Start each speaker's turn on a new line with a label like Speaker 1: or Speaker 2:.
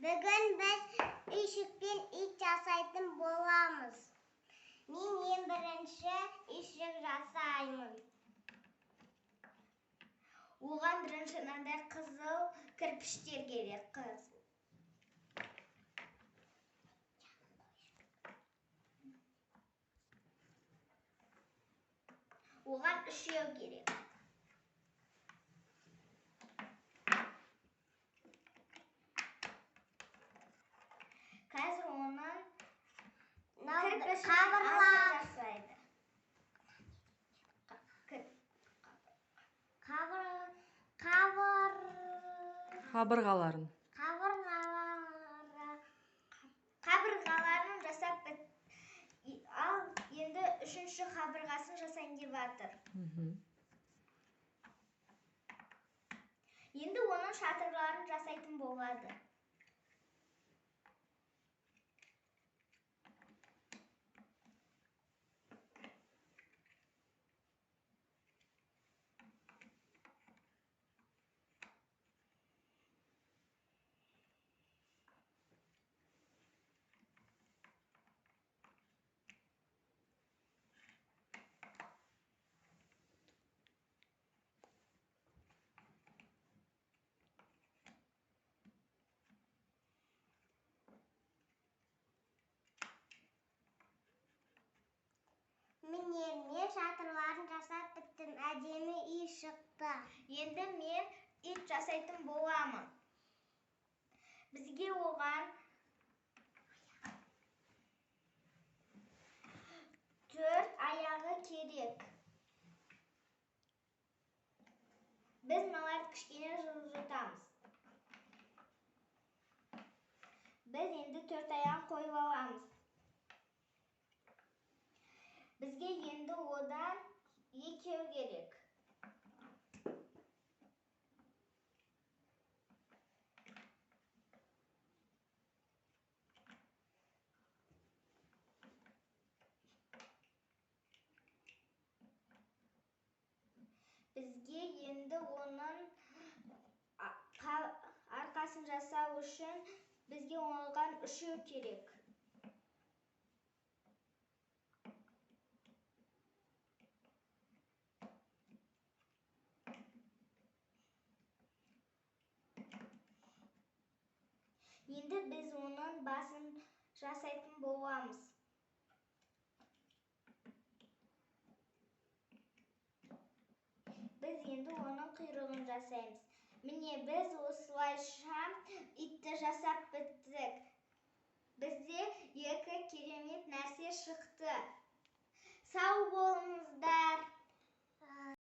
Speaker 1: Бүгін біз үйшікпен ит жасайтын боламыз. Мен ең бірінші үйшік жасаймын.
Speaker 2: Оған бірінші мынандай қызыл кірпіштер керек. Оған үшеу керек. Қазір оның кірпішін жасайды.
Speaker 3: Қабырғаларын
Speaker 2: жасап бітті. Ал енді үшінші қабырғасын жасайын деп жатыр. Енді оның шатырларын жасайтын болады.
Speaker 1: Мен шатырларын жасап біттім, әдемі үй шықты.
Speaker 2: Енді мен ит жасайтын боламын. Бізге оған 4 аяғы керек. Біз мыналарды кішкене жылжытамыз. Біз енді 4 аяғын қойып аламыз. Бізге енді одан екеу керек. Бізге енді оның арқасын жасау үшін бізге оған үшеу керек. Енді біз оның басын жасайтын боламыз. Біз енді оның құйрығын жасаймыз. Міне біз осылайша итті жасап біттік. Бізде екі керемет нәрсе шықты. Сау болыңыздар.